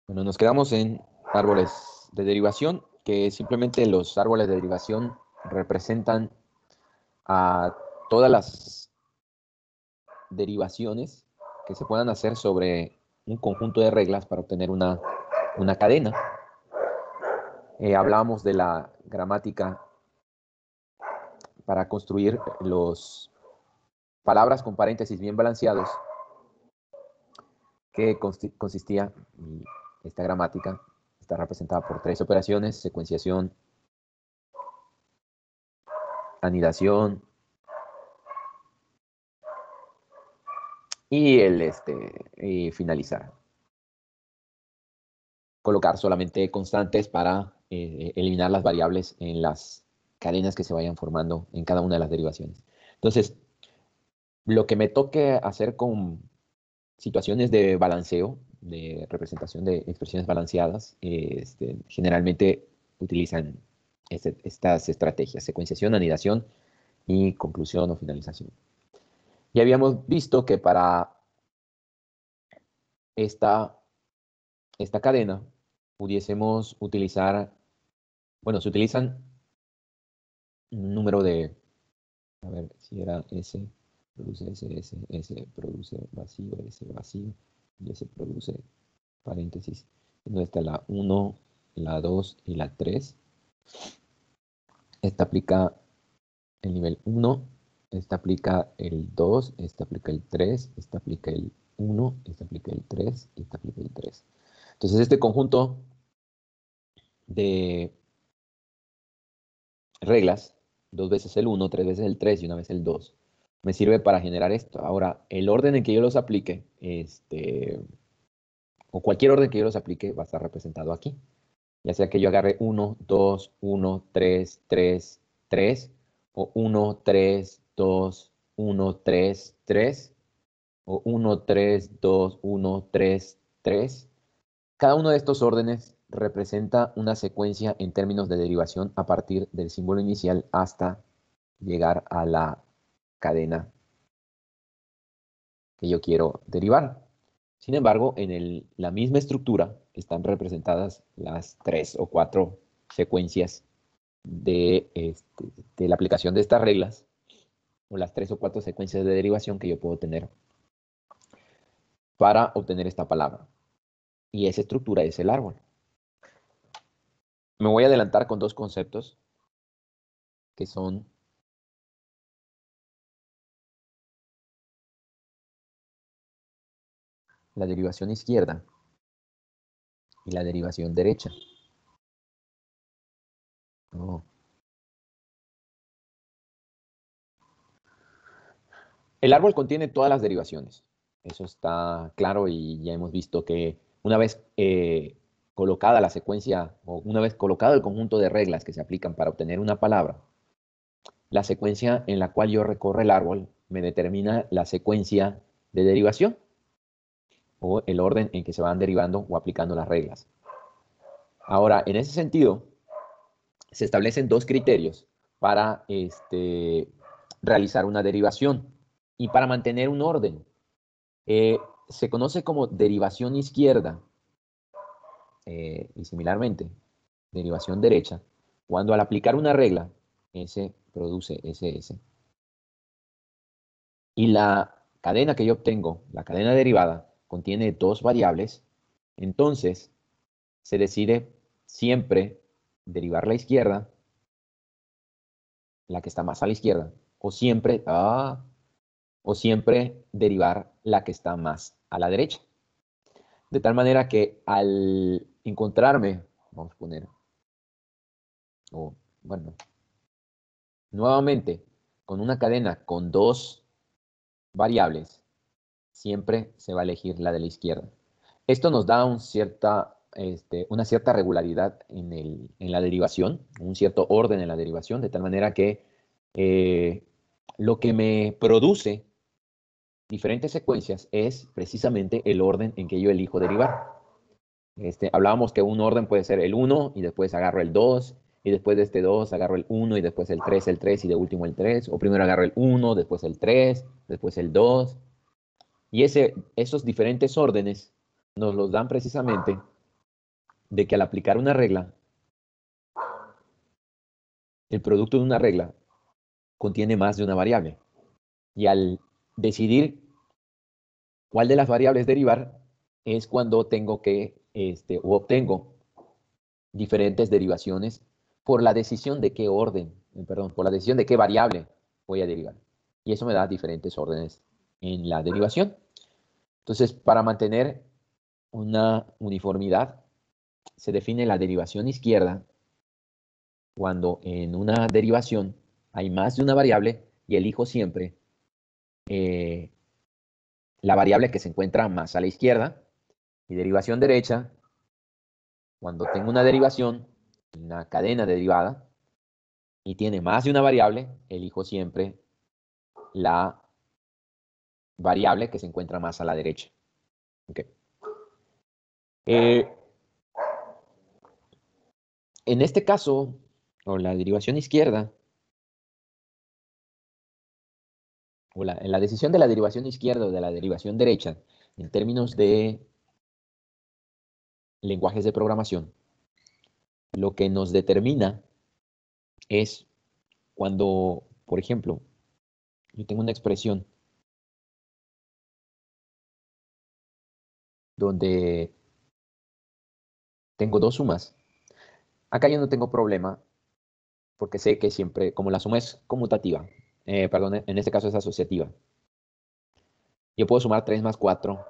Bueno, nos quedamos en árboles de derivación, que simplemente los árboles de derivación representan a todas las derivaciones que se puedan hacer sobre un conjunto de reglas para obtener una cadena. Hablábamos de la gramática para construir los palabras con paréntesis bien balanceados, que consistía, esta gramática está representada por tres operaciones: secuenciación, anidación y finalizar. Colocar solamente constantes para eliminar las variables en las cadenas que se vayan formando en cada una de las derivaciones. Entonces, lo que me toque hacer con situaciones de balanceo, de representación de expresiones balanceadas, generalmente utilizan estas estrategias: secuenciación, anidación y conclusión o finalización. Ya habíamos visto que para esta cadena pudiésemos utilizar, bueno, se utilizan un número de, a ver si era S, produce S produce vacío, S vacío, y S produce paréntesis. Donde está la 1, la 2 y la 3. Esta aplica el nivel 1, esta aplica el 2, esta aplica el 3, esta aplica el 1, esta aplica el 3 y esta aplica el 3. Entonces este conjunto de reglas, 2 veces el 1, 3 veces el 3 y una vez el 2, me sirve para generar esto. Ahora, el orden en que yo los aplique, o cualquier orden que yo los aplique, va a estar representado aquí. Ya sea que yo agarre 1, 2, 1, 3, 3, 3, o 1, 3, 2, 1, 3, 3, o 1, 3, 2, 1, 3, 3. Cada uno de estos órdenes representa una secuencia en términos de derivación a partir del símbolo inicial hasta llegar a la cadena que yo quiero derivar. Sin embargo, en la misma estructura están representadas las 3 o 4 secuencias de la aplicación de estas reglas, o las 3 o 4 secuencias de derivación que yo puedo tener para obtener esta palabra. Y esa estructura es el árbol. Me voy a adelantar con dos conceptos que son la derivación izquierda y la derivación derecha. Oh. El árbol contiene todas las derivaciones. Eso está claro, y ya hemos visto que una vez colocada la secuencia, o una vez colocado el conjunto de reglas que se aplican para obtener una palabra, la secuencia en la cual yo recorro el árbol me determina la secuencia de derivación, o el orden en que se van derivando o aplicando las reglas. Ahora, en ese sentido, se establecen dos criterios para realizar una derivación y para mantener un orden. Se conoce como derivación izquierda, y similarmente derivación derecha, cuando al aplicar una regla, S produce SS. Y la cadena que yo obtengo, la cadena derivada, contiene dos variables. Entonces se decide siempre derivar la izquierda, la que está más a la izquierda, o siempre derivar la que está más a la derecha. De tal manera que al encontrarme, vamos a poner, bueno, nuevamente, con una cadena con dos variables, siempre se va a elegir la de la izquierda. Esto nos da una cierta regularidad en la derivación, un cierto orden en la derivación, de tal manera que lo que me produce diferentes secuencias es precisamente el orden en que yo elijo derivar. Hablábamos que un orden puede ser el 1 y después agarro el 2, y después de este 2 agarro el 1 y después el 3 y de último el 3, o primero agarro el 1, después el 3, después el 2. Y esos diferentes órdenes nos los dan precisamente de que al aplicar una regla, el producto de una regla contiene más de una variable. Y al decidir cuál de las variables derivar, es cuando tengo que, o obtengo diferentes derivaciones por la decisión de qué orden, perdón, por la decisión de qué variable voy a derivar. Y eso me da diferentes órdenes en la derivación. Entonces, para mantener una uniformidad, se define la derivación izquierda cuando en una derivación hay más de una variable y elijo siempre la variable que se encuentra más a la izquierda. Y derivación derecha, cuando tengo una derivación, una cadena derivada, y tiene más de una variable, elijo siempre la variable que se encuentra más a la derecha. Okay. En este caso, o la derivación izquierda, o en la decisión de la derivación izquierda o de la derivación derecha, en términos de lenguajes de programación, lo que nos determina es cuando, por ejemplo, yo tengo una expresión donde tengo dos sumas. Acá yo no tengo problema porque sé que siempre, como la suma es conmutativa, perdón, en este caso es asociativa, yo puedo sumar 3 más 4,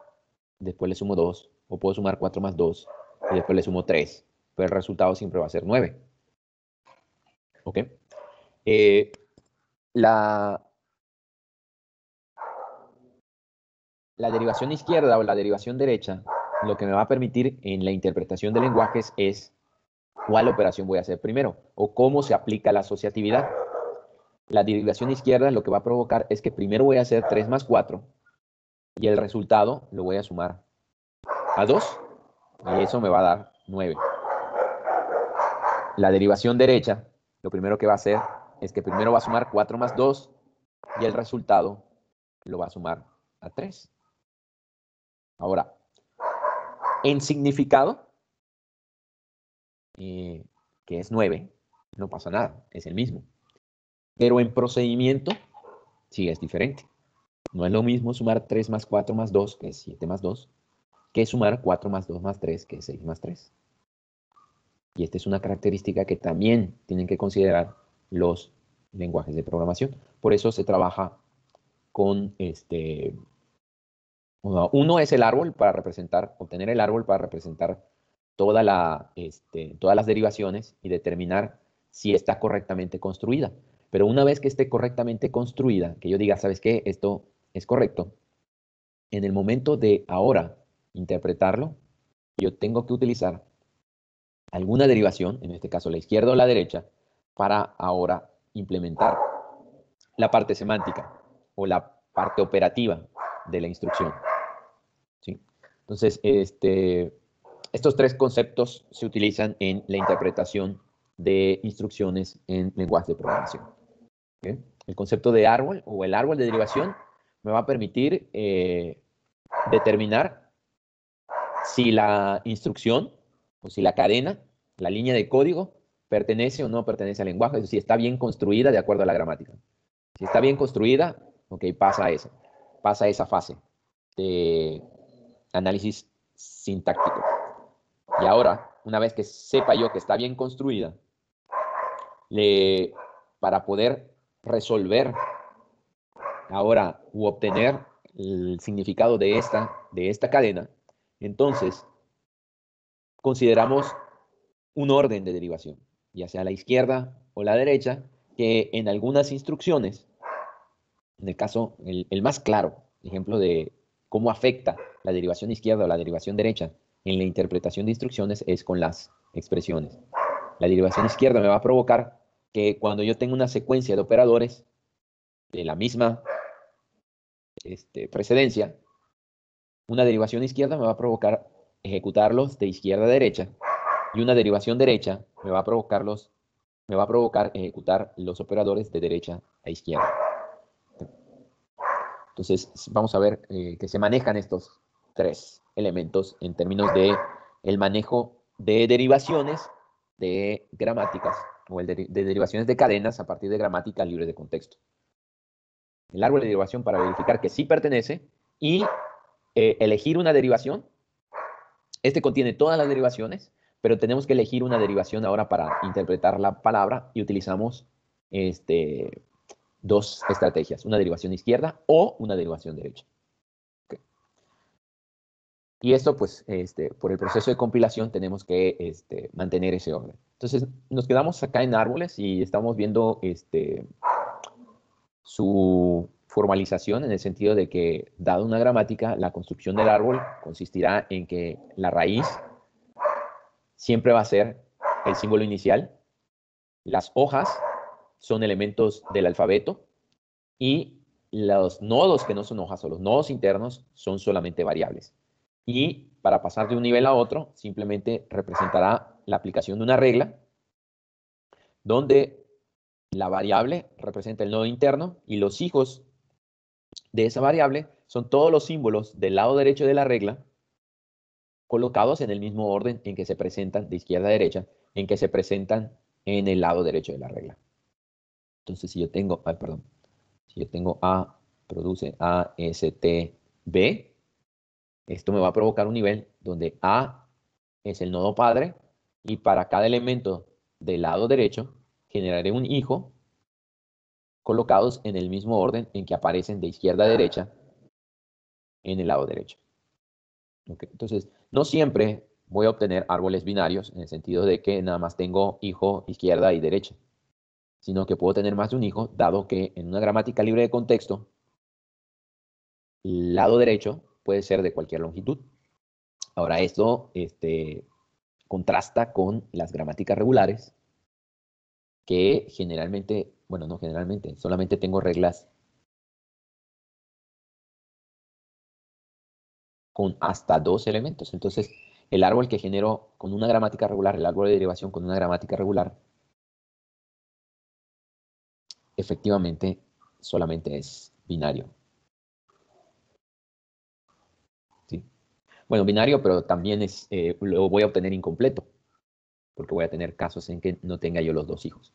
después le sumo 2, o puedo sumar 4 más 2, y después le sumo 3, pero el resultado siempre va a ser 9. ¿Ok? La derivación izquierda o la derivación derecha, lo que me va a permitir en la interpretación de lenguajes es cuál operación voy a hacer primero, o cómo se aplica la asociatividad. La derivación izquierda lo que va a provocar es que primero voy a hacer 3 más 4, y el resultado lo voy a sumar a 2, y eso me va a dar 9. La derivación derecha, lo primero que va a hacer es que primero va a sumar 4 más 2, y el resultado lo va a sumar a 3. Ahora, en significado, que es 9, no pasa nada, es el mismo. Pero en procedimiento, sí es diferente. No es lo mismo sumar 3 más 4 más 2, que es 7 más 2, que sumar 4 más 2 más 3, que es 6 más 3. Y esta es una característica que también tienen que considerar los lenguajes de programación. Por eso se trabaja con uno es el árbol para representar, obtener el árbol para representar todas las derivaciones y determinar si está correctamente construida. Pero una vez que esté correctamente construida, que yo diga, ¿sabes qué? Esto es correcto. En el momento de ahora interpretarlo, yo tengo que utilizar alguna derivación, en este caso la izquierda o la derecha, para ahora implementar la parte semántica o la parte operativa de la instrucción. ¿Sí? Entonces, estos tres conceptos se utilizan en la interpretación de instrucciones en lenguaje de programación. ¿Okay? El concepto de árbol o el árbol de derivación me va a permitir determinar si la instrucción o si la cadena, la línea de código, pertenece o no pertenece al lenguaje, es decir, si está bien construida de acuerdo a la gramática. Si está bien construida, ok, pasa a esa fase de análisis sintáctico. Y ahora, una vez que sepa yo que está bien construida, para poder resolver ahora u obtener el significado de esta cadena, entonces consideramos un orden de derivación, ya sea a la izquierda o la derecha, que en algunas instrucciones, en el caso, el más claro ejemplo de cómo afecta la derivación izquierda o la derivación derecha en la interpretación de instrucciones es con las expresiones. La derivación izquierda me va a provocar que cuando yo tengo una secuencia de operadores de la misma precedencia, una derivación izquierda me va a provocar ejecutarlos de izquierda a derecha, y una derivación derecha me va a provocar ejecutar los operadores de derecha a izquierda. Entonces, vamos a ver que se manejan estos tres elementos en términos de el manejo de derivaciones de gramáticas o de derivaciones de cadenas a partir de gramáticas libres de contexto. El árbol de derivación para verificar que sí pertenece y elegir una derivación. Este contiene todas las derivaciones, pero tenemos que elegir una derivación ahora para interpretar la palabra y utilizamos dos estrategias, una derivación izquierda o una derivación derecha. Okay. Y esto, pues, por el proceso de compilación tenemos que mantener ese orden. Entonces, nos quedamos acá en árboles y estamos viendo su formalización en el sentido de que, dado una gramática, la construcción del árbol consistirá en que la raíz siempre va a ser el símbolo inicial, las hojas son elementos del alfabeto y los nodos que no son hojas o los nodos internos son solamente variables. Y para pasar de un nivel a otro, simplemente representará la aplicación de una regla donde la variable representa el nodo interno y los hijos de esa variable son todos los símbolos del lado derecho de la regla colocados en el mismo orden en que se presentan de izquierda a derecha, en que se presentan en el lado derecho de la regla. Entonces, si yo tengo, si yo tengo A produce A, S, T, B, esto me va a provocar un nivel donde A es el nodo padre y para cada elemento del lado derecho generaré un hijo colocados en el mismo orden en que aparecen de izquierda a derecha en el lado derecho. Okay. Entonces, no siempre voy a obtener árboles binarios en el sentido de que nada más tengo hijo izquierda y derecha, sino que puedo tener más de un hijo, dado que en una gramática libre de contexto, el lado derecho puede ser de cualquier longitud. Ahora, esto contrasta con las gramáticas regulares, que generalmente, bueno, no generalmente, solamente tengo reglas con hasta 2 elementos. Entonces, el árbol que genero con una gramática regular, el árbol de derivación con una gramática regular, efectivamente solamente es binario. ¿Sí? Bueno, binario, pero también lo voy a obtener incompleto, porque voy a tener casos en que no tenga yo los dos hijos.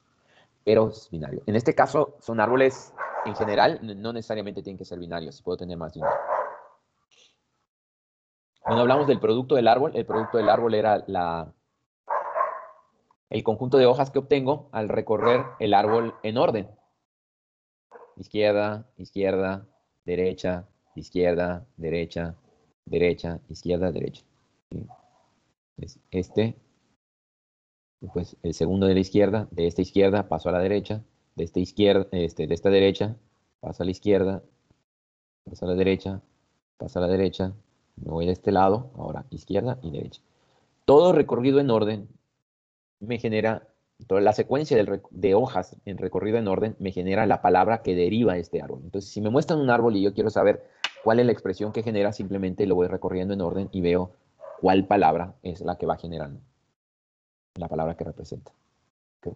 Pero es binario. En este caso, son árboles en general, no necesariamente tienen que ser binarios, puedo tener más de uno. Cuando hablamos del producto del árbol, el producto del árbol era el conjunto de hojas que obtengo al recorrer el árbol en orden. Izquierda, izquierda, derecha, izquierda, derecha, derecha, izquierda, derecha. ¿Sí? Pues el segundo de la izquierda, de esta izquierda paso a la derecha, de esta izquierda, de esta derecha paso a la izquierda, paso a la derecha, paso a la derecha, me voy de este lado, ahora izquierda y derecha. Todo recorrido en orden me genera, toda la secuencia de hojas en recorrido en orden me genera la palabra que deriva este árbol. Entonces, si me muestran un árbol y yo quiero saber cuál es la expresión que genera, simplemente lo voy recorriendo en orden y veo cuál palabra es la que va generando, la palabra que representa. ¿Okay?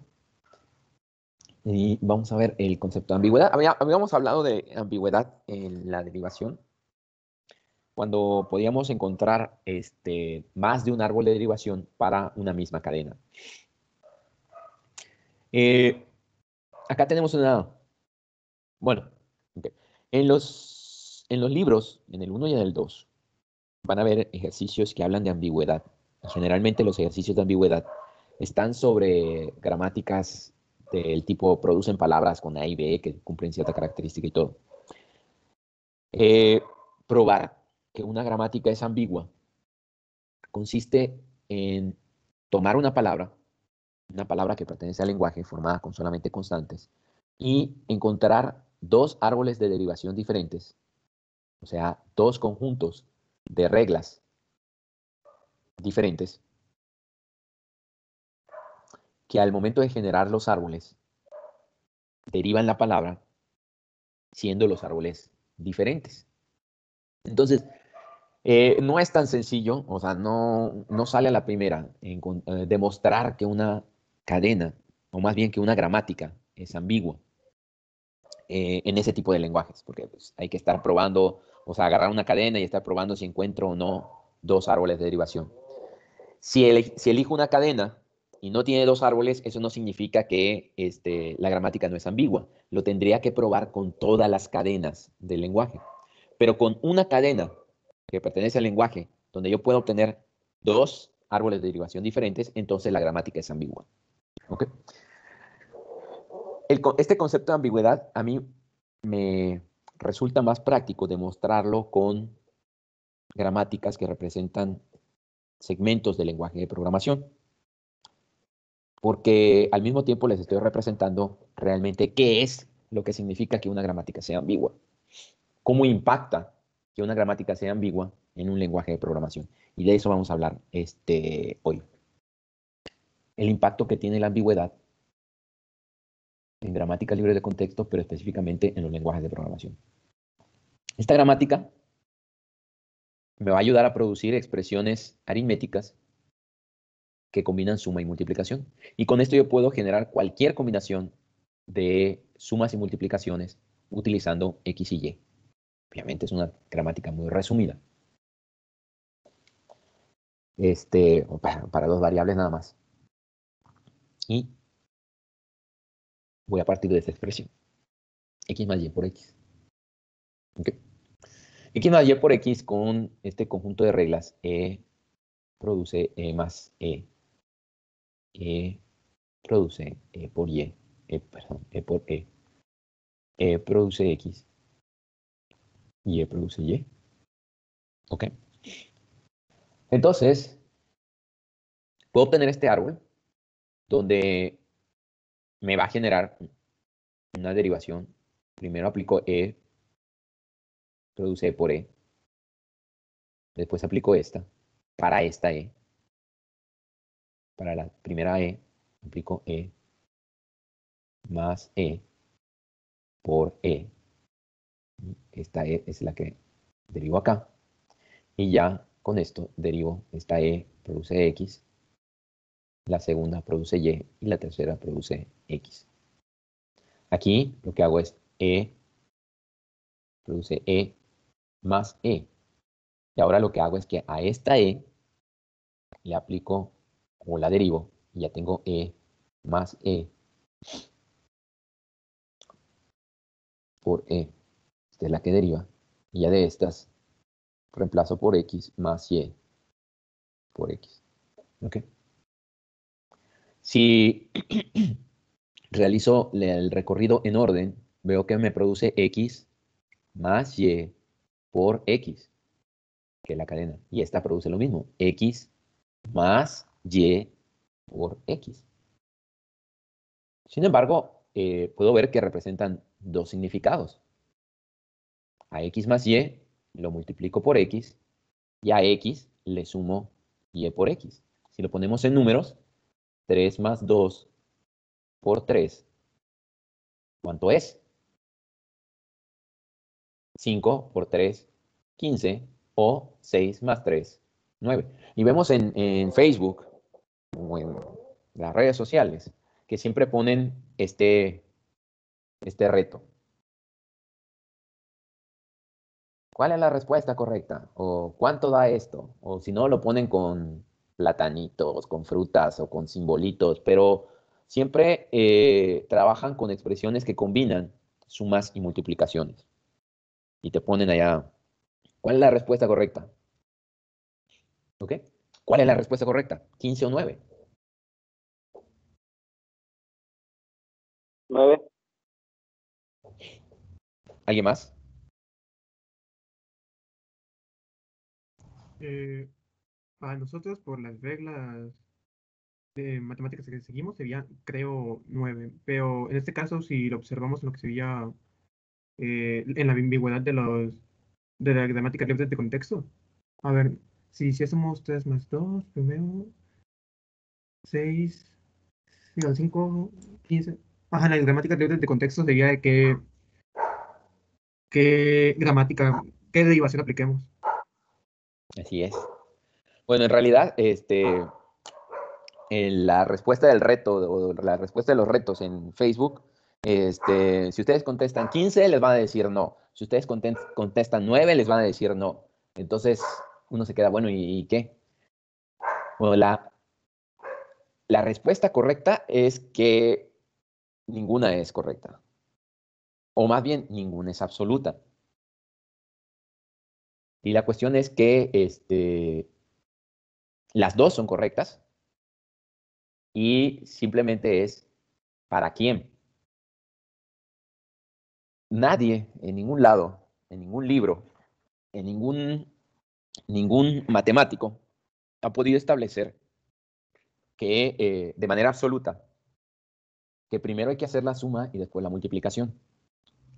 Y vamos a ver el concepto de ambigüedad. Habíamos hablado de ambigüedad en la derivación, cuando podíamos encontrar más de un árbol de derivación para una misma cadena. Acá tenemos bueno, okay. En los libros, en el 1 y en el 2, van a haber ejercicios que hablan de ambigüedad. Y generalmente los ejercicios de ambigüedad están sobre gramáticas del tipo producen palabras con A y B que cumplen cierta característica y todo. Probar que una gramática es ambigua consiste en tomar una palabra que pertenece al lenguaje formada con solamente constantes, y encontrar dos árboles de derivación diferentes, o sea, dos conjuntos de reglas diferentes, que al momento de generar los árboles derivan la palabra siendo los árboles diferentes. Entonces, no es tan sencillo, o sea, no sale a la primera demostrar que una cadena, o más bien que una gramática, es ambigua en ese tipo de lenguajes, porque pues, hay que estar probando, o sea, agarrar una cadena y estar probando si encuentro o no dos árboles de derivación. Si elijo una cadena y no tiene dos árboles, eso no significa que la gramática no es ambigua. Lo tendría que probar con todas las cadenas del lenguaje. Pero con una cadena que pertenece al lenguaje, donde yo puedo obtener dos árboles de derivación diferentes, entonces la gramática es ambigua. ¿Okay? Este concepto de ambigüedad a mí me resulta más práctico demostrarlo con gramáticas que representan segmentos del lenguaje de programación, porque al mismo tiempo les estoy representando realmente qué es lo que significa que una gramática sea ambigua, cómo impacta que una gramática sea ambigua en un lenguaje de programación. Y de eso vamos a hablar hoy. El impacto que tiene la ambigüedad en gramática libre de contexto, pero específicamente en los lenguajes de programación. Esta gramática me va a ayudar a producir expresiones aritméticas que combinan suma y multiplicación. Y con esto yo puedo generar cualquier combinación de sumas y multiplicaciones utilizando X y Y. Obviamente es una gramática muy resumida. Para dos variables nada más. Y voy a partir de esta expresión. X más Y por X. ¿Okay? X más Y por X con este conjunto de reglas E produce E más E. E produce E por Y. E por E. E produce X. Y E produce Y. ¿Ok? Entonces, puedo obtener este árbol donde me va a generar una derivación. Primero aplico E, produce E por E. Después aplico esta, para esta E. Para la primera E, aplico E más E por E. Esta E es la que derivo acá. Y ya con esto derivo esta E, produce X. La segunda produce Y y la tercera produce X. Aquí lo que hago es E, produce E más E. Y ahora lo que hago es que a esta E le aplico o la derivo y ya tengo E más E por E. Esta es la que deriva. Y ya de estas reemplazo por X más Y por X. ¿Ok? Si realizo el recorrido en orden, veo que me produce X más Y por X, que es la cadena. Y esta produce lo mismo, X más Y por X. Sin embargo, puedo ver que representan dos significados. A X más Y lo multiplico por X y a X le sumo Y por X. Si lo ponemos en números, 3 más 2 por 3, ¿cuánto es? 5 por 3, 15, o 6 más 3, 9. Y vemos en Facebook o en las redes sociales que siempre ponen este reto. ¿Cuál es la respuesta correcta? ¿O cuánto da esto? O si no, lo ponen con platanitos, con frutas o con simbolitos, pero siempre trabajan con expresiones que combinan sumas y multiplicaciones. Y te ponen allá, ¿cuál es la respuesta correcta? ¿Ok? ¿Cuál es la respuesta correcta? ¿15 o 9? 9. ¿Alguien más? Para nosotros, por las reglas de matemáticas que seguimos, sería, creo, 9. Pero en este caso, si lo observamos en lo que sería en la ambigüedad de la gramática libre de contexto. A ver, si hacemos 3 más 2, primero, 6, 5, 15. Ajá, la gramática libre de contexto sería de qué gramática, qué derivación apliquemos. Así es. Bueno, en realidad, la respuesta del reto o la respuesta de los retos en Facebook, si ustedes contestan 15, les van a decir no. Si ustedes contestan 9, les van a decir no. Entonces, uno se queda, bueno, ¿y qué? Bueno, la respuesta correcta es que ninguna es correcta. O más bien, ninguna es absoluta. Y la cuestión es que las dos son correctas y simplemente es ¿para quién? Nadie en ningún lado, en ningún libro, en ningún matemático ha podido establecer que de manera absoluta que primero hay que hacer la suma y después la multiplicación.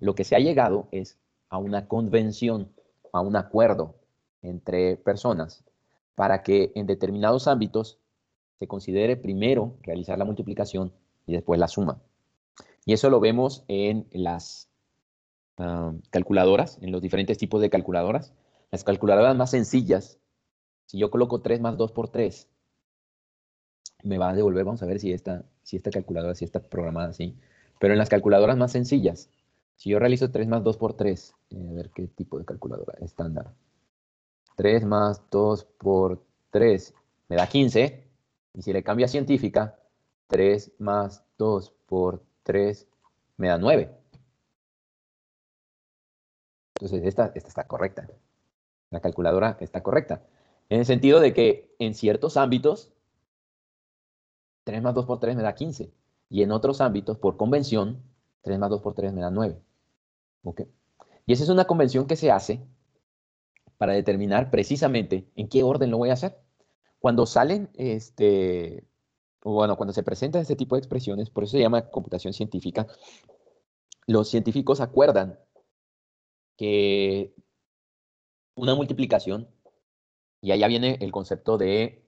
Lo que se ha llegado es a una convención, a un acuerdo entre personas para que en determinados ámbitos se considere primero realizar la multiplicación y después la suma. Y eso lo vemos en las calculadoras, en los diferentes tipos de calculadoras. Las calculadoras más sencillas, si yo coloco 3 más 2 por 3, me va a devolver, vamos a ver si esta calculadora, si está programada así. Pero en las calculadoras más sencillas, si yo realizo 3 más 2 por 3, a ver qué tipo de calculadora estándar. 3 más 2 por 3 me da 15. Y si le cambio a científica, 3 más 2 por 3 me da 9. Entonces esta está correcta. La calculadora está correcta. En el sentido de que en ciertos ámbitos, 3 más 2 por 3 me da 15. Y en otros ámbitos, por convención, 3 más 2 por 3 me da 9. ¿Ok? Y esa es una convención que se hace para determinar precisamente en qué orden lo voy a hacer. Cuando salen, bueno, cuando se presentan este tipo de expresiones, por eso se llama computación científica, los científicos acuerdan que una multiplicación, y allá viene el concepto de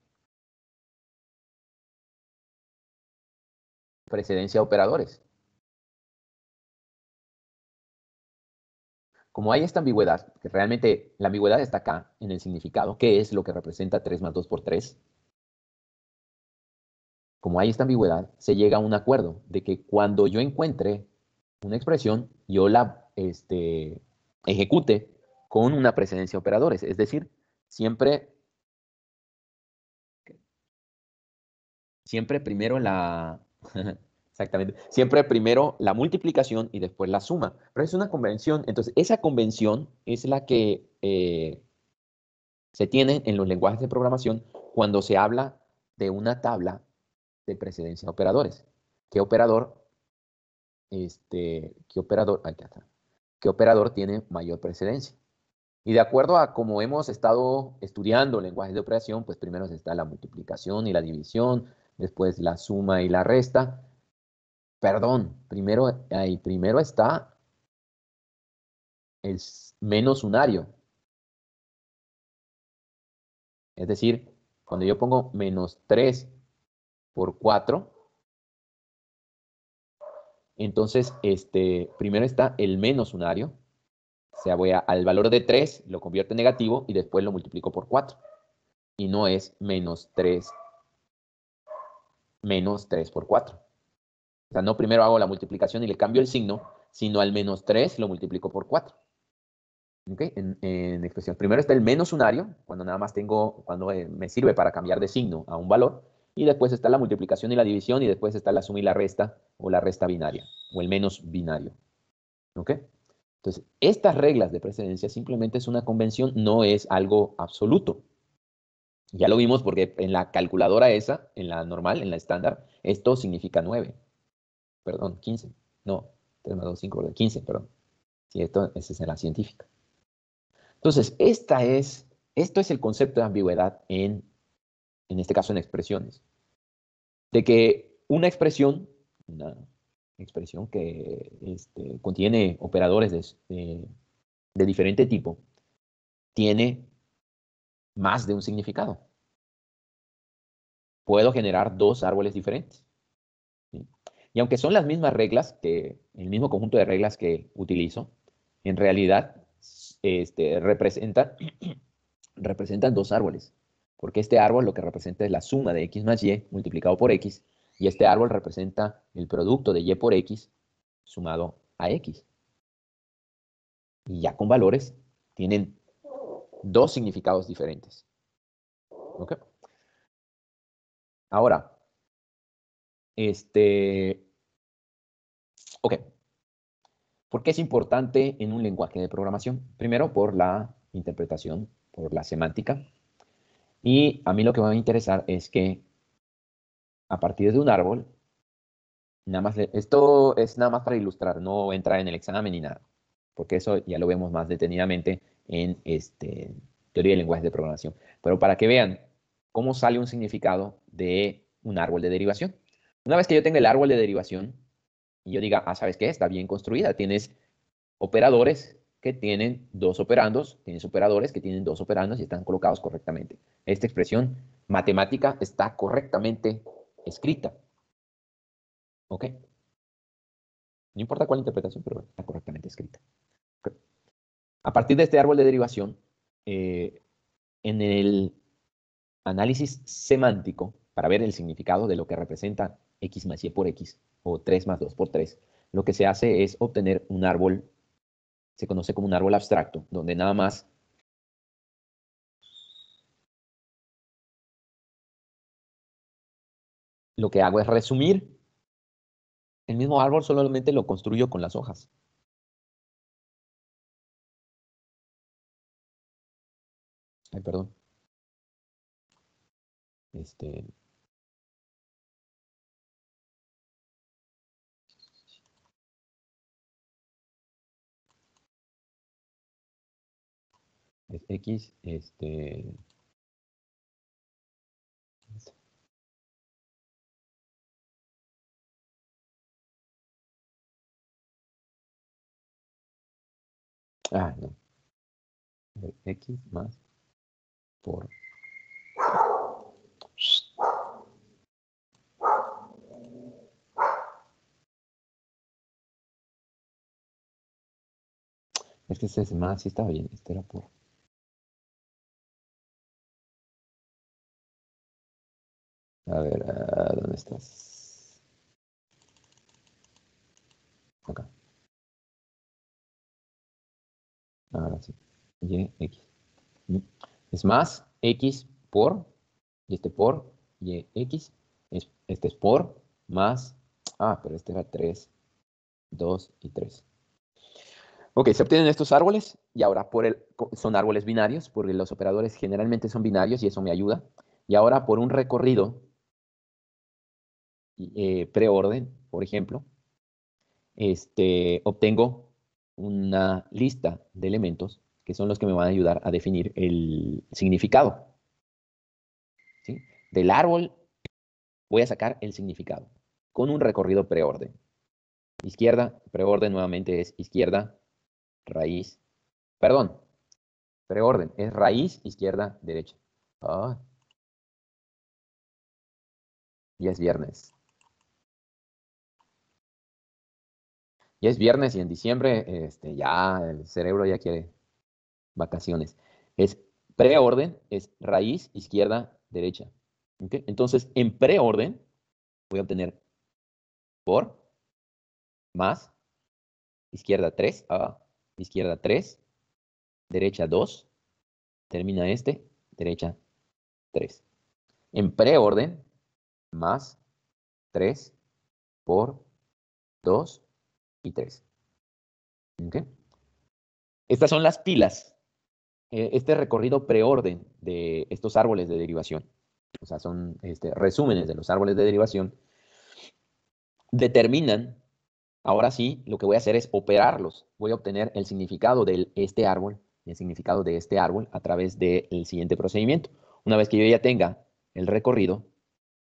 precedencia de operadores. Como hay esta ambigüedad, que realmente la ambigüedad está acá en el significado, ¿qué es lo que representa 3 más 2 por 3? Como hay esta ambigüedad, se llega a un acuerdo de que cuando yo encuentre una expresión, yo la ejecute con una precedencia de operadores. Es decir, siempre primero exactamente, siempre primero la multiplicación y después la suma. Pero es una convención, entonces esa convención es la que se tiene en los lenguajes de programación cuando se habla de una tabla de precedencia de operadores. ¿Qué operador, acá está, qué operador tiene mayor precedencia? Y de acuerdo a cómo hemos estado estudiando lenguajes de operación, pues primero está la multiplicación y la división, después la suma y la resta. Perdón, primero está el menos unario. Es decir, cuando yo pongo menos 3 por 4, entonces primero está el menos unario. O sea, voy al valor de 3, lo convierto en negativo y después lo multiplico por 4. Y no es menos 3 por 4. O sea, no primero hago la multiplicación y le cambio el signo, sino al menos 3 lo multiplico por 4. ¿Okay? En expresión. Primero está el menos unario, cuando nada más cuando me sirve para cambiar de signo a un valor. Y después está la multiplicación y la división, y después está la suma y la resta, o la resta binaria, o el menos binario. ¿Ok? Entonces, estas reglas de precedencia simplemente es una convención, no es algo absoluto. Ya lo vimos porque en la calculadora esa, en la normal, en la estándar, esto significa 9. Perdón, 15. No, 3 más 2, 5, 15, perdón. Sí, esa es en la científica. Entonces, esto es el concepto de ambigüedad en este caso en expresiones. De que una expresión que contiene operadores de diferente tipo, tiene más de un significado. Puedo generar dos árboles diferentes. ¿Sí? Y aunque son las mismas reglas, el mismo conjunto de reglas que utilizo, en realidad representan dos árboles. Porque este árbol lo que representa es la suma de x más y multiplicado por x, y este árbol representa el producto de y por x sumado a x. Y ya con valores tienen dos significados diferentes. ¿Ok? Ahora, ok. ¿Por qué es importante en un lenguaje de programación? Primero, por la interpretación, por la semántica. Y a mí lo que me va a interesar es que a partir de un árbol, nada más esto es nada más para ilustrar, no entrar en el examen ni nada, porque eso ya lo vemos más detenidamente en teoría de lenguajes de programación. Pero para que vean cómo sale un significado de un árbol de derivación. Una vez que yo tenga el árbol de derivación y yo diga, ¿sabes qué? Está bien construida, tienes operadores que tienen dos operandos, tienes operadores que tienen dos operandos y están colocados correctamente. Esta expresión matemática está correctamente escrita. ¿Ok? No importa cuál interpretación, pero está correctamente escrita. ¿Ok? A partir de este árbol de derivación, en el análisis semántico, para ver el significado de lo que representa x más y por x, o 3 más 2 por 3, lo que se hace es obtener un árbol, se conoce como un árbol abstracto, donde nada más lo que hago es resumir el mismo árbol, solamente lo construyo con las hojas. Ay, perdón. Este, es X, no. X más por. Es que este es más, sí estaba bien, este era por. A ver, ¿dónde estás? Acá. Ahora sí. Y, X. Es más X por, y este por, y X. Este es por, más, pero este era 3, 2 y 3. Ok, se obtienen estos árboles y ahora son árboles binarios porque los operadores generalmente son binarios y eso me ayuda. Y ahora por un recorrido preorden, por ejemplo, obtengo una lista de elementos que son los que me van a ayudar a definir el significado. ¿Sí? Del árbol voy a sacar el significado con un recorrido preorden. Izquierda, preorden nuevamente es izquierda, raíz, perdón, preorden es raíz, izquierda, derecha. Ya es viernes. Ya es viernes y en diciembre ya el cerebro ya quiere vacaciones. Es preorden, es raíz, izquierda, derecha. ¿Okay? Entonces, en preorden voy a obtener por, más, izquierda 3, izquierda 3, derecha 2, termina derecha 3. En preorden, más 3 por 2 y 3. ¿Okay? Estas son las pilas. Este recorrido preorden de estos árboles de derivación, o sea, son resúmenes de los árboles de derivación, determinan, ahora sí, lo que voy a hacer es operarlos. Voy a obtener el significado de este árbol y el significado de este árbol a través del siguiente procedimiento. Una vez que yo ya tenga el recorrido,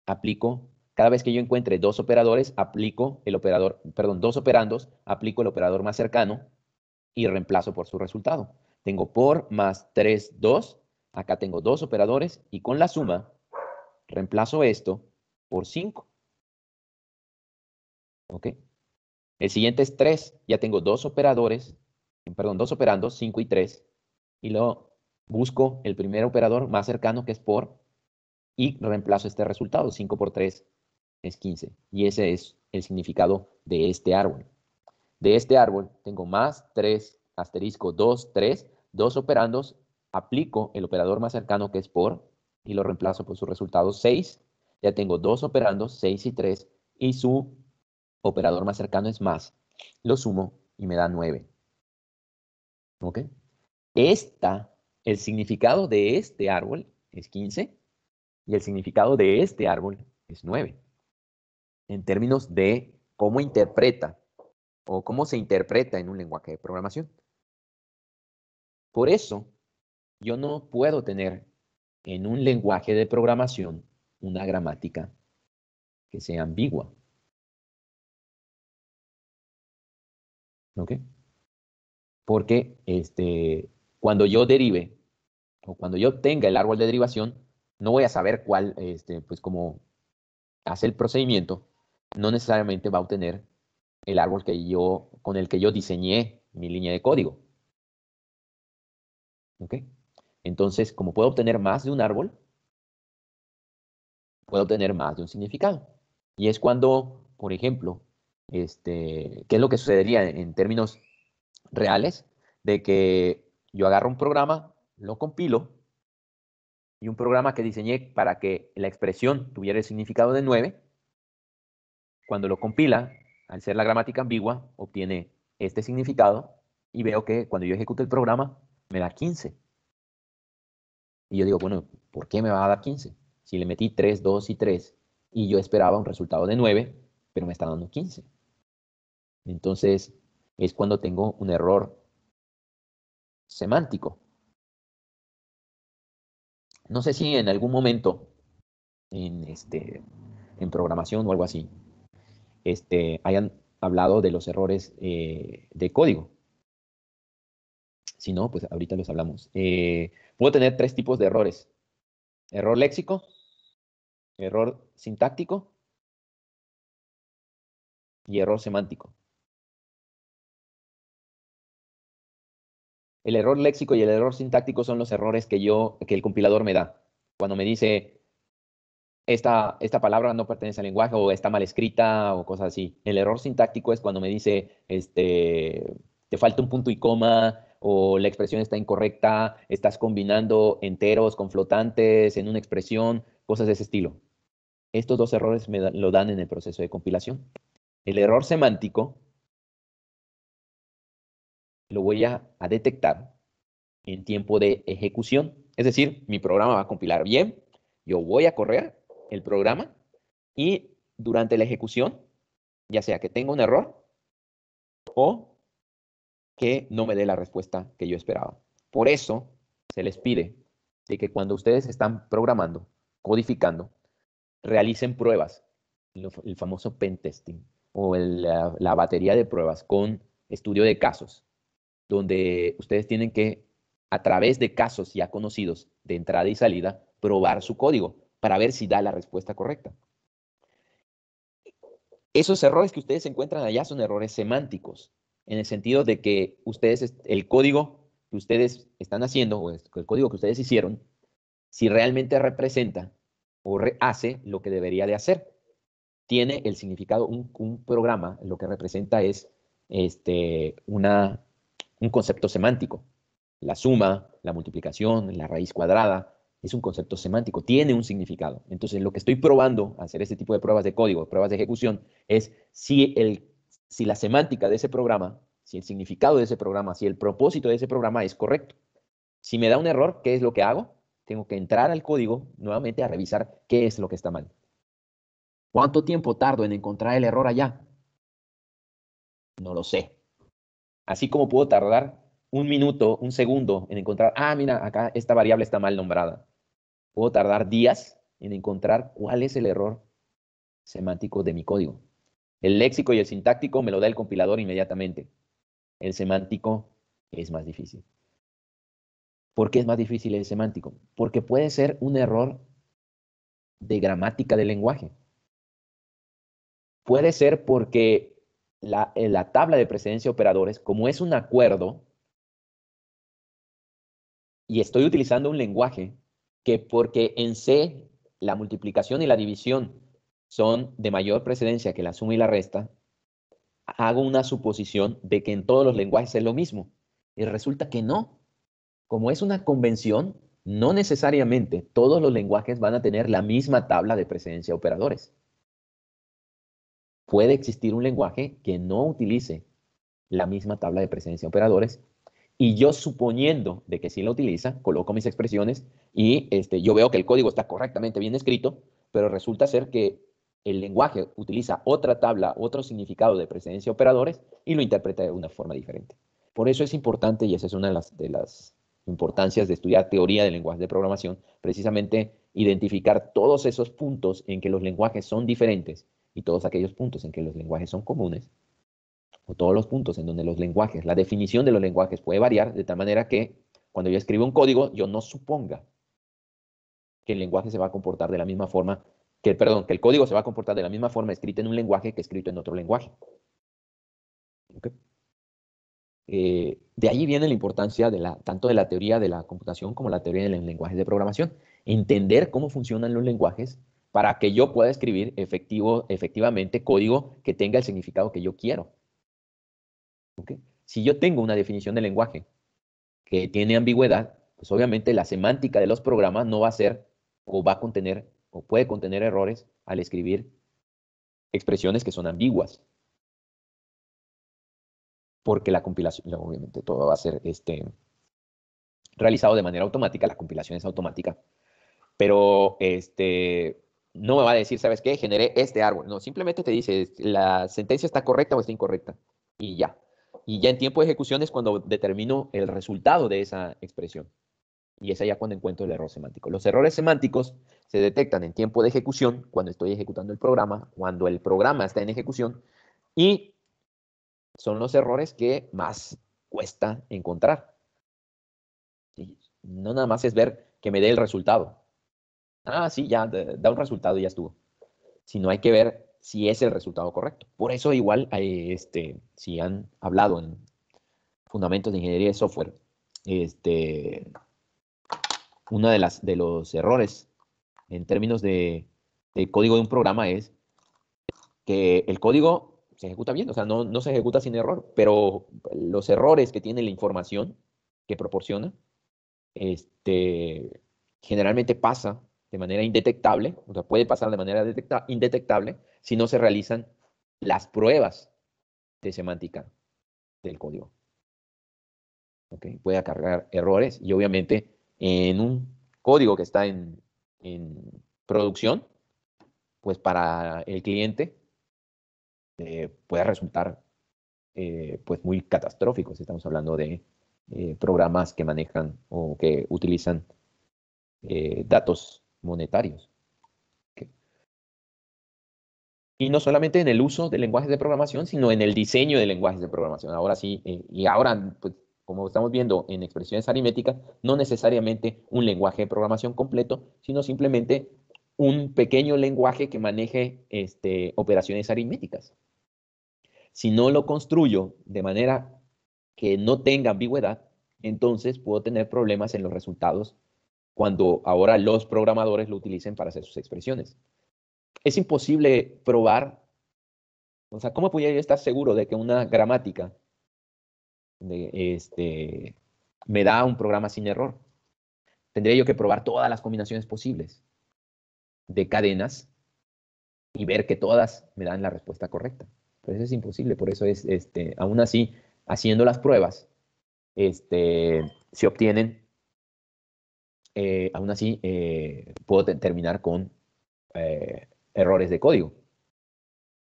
aplico, cada vez que yo encuentre dos operadores, aplico el operador, perdón, dos operandos, aplico el operador más cercano y reemplazo por su resultado. Tengo por más 3, 2. Acá tengo dos operadores y con la suma reemplazo esto por 5. ¿Ok? El siguiente es 3. Ya tengo dos operadores, perdón, dos operandos, 5 y 3. Y luego busco el primer operador más cercano que es por y reemplazo este resultado. 5 por 3 es 15. Y ese es el significado de este árbol. De este árbol tengo más 3, asterisco 2, 3, dos operandos, aplico el operador más cercano que es por y lo reemplazo por su resultado 6 Ya tengo dos operandos, 6 y 3, y su operador más cercano es más. Lo sumo y me da 9. ¿Ok? El significado de este árbol es 15 y el significado de este árbol es 9. En términos de cómo interpreta o cómo se interpreta en un lenguaje de programación. Por eso, yo no puedo tener en un lenguaje de programación una gramática que sea ambigua. ¿Ok? Porque cuando yo derive o cuando yo tenga el árbol de derivación, no voy a saber cuál, pues como hace el procedimiento, no necesariamente va a obtener el árbol con el que yo diseñé mi línea de código. ¿Ok? Entonces, como puedo obtener más de un árbol, puedo obtener más de un significado. Y es cuando, por ejemplo, ¿qué es lo que sucedería en términos reales? De que yo agarro un programa, lo compilo, y un programa que diseñé para que la expresión tuviera el significado de 9, cuando lo compila, al ser la gramática ambigua, obtiene este significado y veo que cuando yo ejecuto el programa, me da 15. Y yo digo, bueno, ¿por qué me va a dar 15? Si le metí 3, 2 y 3 y yo esperaba un resultado de 9, pero me está dando 15. Entonces, es cuando tengo un error semántico. No sé si en algún momento en programación o algo así, hayan hablado de los errores de código. Si no, pues ahorita los hablamos. Puedo tener tres tipos de errores. Error léxico, error sintáctico y error semántico. El error léxico y el error sintáctico son los errores que el compilador me da. Cuando me dice, esta palabra no pertenece al lenguaje o está mal escrita o cosas así. El error sintáctico es cuando me dice, te falta un punto y coma o la expresión está incorrecta, estás combinando enteros con flotantes en una expresión, cosas de ese estilo. Estos dos errores lo dan en el proceso de compilación. El error semántico lo voy a detectar en tiempo de ejecución. Es decir, mi programa va a compilar bien, yo voy a correr el programa y durante la ejecución, ya sea que tenga un error o que no me dé la respuesta que yo esperaba. Por eso se les pide de que cuando ustedes están programando, codificando, realicen pruebas, el famoso pen testing o la batería de pruebas con estudio de casos, donde ustedes tienen que, a través de casos ya conocidos de entrada y salida, probar su código para ver si da la respuesta correcta. Esos errores que ustedes encuentran allá son errores semánticos, en el sentido de que el código que ustedes están haciendo, o el código que ustedes hicieron, si realmente representa o hace lo que debería de hacer. Tiene el significado, un programa, lo que representa es un concepto semántico. La suma, la multiplicación, la raíz cuadrada, es un concepto semántico, tiene un significado. Entonces, lo que estoy probando, hacer este tipo de pruebas de código, pruebas de ejecución, es si la semántica de ese programa, si el significado de ese programa, si el propósito de ese programa es correcto. Si me da un error, ¿qué es lo que hago? Tengo que entrar al código nuevamente a revisar qué es lo que está mal. ¿Cuánto tiempo tardo en encontrar el error allá? No lo sé. Así como puedo tardar un minuto, un segundo en encontrar, mira, acá esta variable está mal nombrada. Puedo tardar días en encontrar cuál es el error semántico de mi código. El léxico y el sintáctico me lo da el compilador inmediatamente. El semántico es más difícil. ¿Por qué es más difícil el semántico? Porque puede ser un error de gramática del lenguaje. Puede ser porque la tabla de precedencia de operadores, como es un acuerdo, y estoy utilizando un lenguaje que porque en C la multiplicación y la división son de mayor precedencia que la suma y la resta, hago una suposición de que en todos los lenguajes es lo mismo. Y resulta que no. Como es una convención, no necesariamente todos los lenguajes van a tener la misma tabla de precedencia de operadores. Puede existir un lenguaje que no utilice la misma tabla de precedencia de operadores y yo, suponiendo de que sí la utiliza, coloco mis expresiones y yo veo que el código está correctamente bien escrito, pero resulta ser que el lenguaje utiliza otra tabla, otro significado de precedencia de operadores y lo interpreta de una forma diferente. Por eso es importante, y esa es una de las importancias de estudiar teoría de lenguajes de programación, precisamente identificar todos esos puntos en que los lenguajes son diferentes y todos aquellos puntos en que los lenguajes son comunes, o todos los puntos en donde los lenguajes, la definición de los lenguajes puede variar, de tal manera que cuando yo escribo un código, yo no suponga que el lenguaje se va a comportar de la misma forma, que el código se va a comportar de la misma forma escrito en un lenguaje que escrito en otro lenguaje. ¿Okay? De ahí viene la importancia tanto de la teoría de la computación como la teoría de los lenguajes de programación. Entender cómo funcionan los lenguajes para que yo pueda escribir efectivamente código que tenga el significado que yo quiero. ¿Okay? Si yo tengo una definición de lenguaje que tiene ambigüedad, pues obviamente la semántica de los programas no va a ser, o va a contener, o puede contener errores al escribir expresiones que son ambiguas. Porque la compilación, obviamente todo va a ser realizado de manera automática, la compilación es automática, pero no me va a decir, ¿sabes qué? Generé este árbol. No, simplemente te dice, la sentencia está correcta o está incorrecta, y ya. Y ya en tiempo de ejecución es cuando determino el resultado de esa expresión. Y es allá cuando encuentro el error semántico. Los errores semánticos se detectan en tiempo de ejecución, cuando estoy ejecutando el programa, cuando el programa está en ejecución, y son los errores que más cuesta encontrar. Y no nada más es ver que me dé el resultado. Ah, sí, ya da un resultado y ya estuvo. Sino hay que ver si es el resultado correcto. Por eso igual, si han hablado en fundamentos de ingeniería de software, uno de los errores en términos de código de un programa es que el código se ejecuta bien, o sea, no se ejecuta sin error, pero los errores que tiene la información que proporciona, generalmente pasa de manera indetectable, o sea, puede pasar de manera indetectable si no se realizan las pruebas de semántica del código. ¿Okay? Puede acarrear errores y obviamente en un código que está en producción, pues para el cliente puede resultar pues muy catastrófico si estamos hablando de programas que manejan o que utilizan datos monetarios. ¿Okay? Y no solamente en el uso de lenguajes de programación, sino en el diseño de lenguajes de programación. Ahora sí, y ahora, pues, como estamos viendo en expresiones aritméticas, no necesariamente un lenguaje de programación completo, sino simplemente un pequeño lenguaje que maneje operaciones aritméticas. Si no lo construyo de manera que no tenga ambigüedad, entonces puedo tener problemas en los resultados cuando ahora los programadores lo utilicen para hacer sus expresiones. Es imposible probar, o sea, ¿cómo podría yo estar seguro de que una gramática me da un programa sin error? Tendría yo que probar todas las combinaciones posibles de cadenas y ver que todas me dan la respuesta correcta. Pero eso es imposible, por eso es, aún así, haciendo las pruebas, se obtienen, aún así, puedo terminar con errores de código.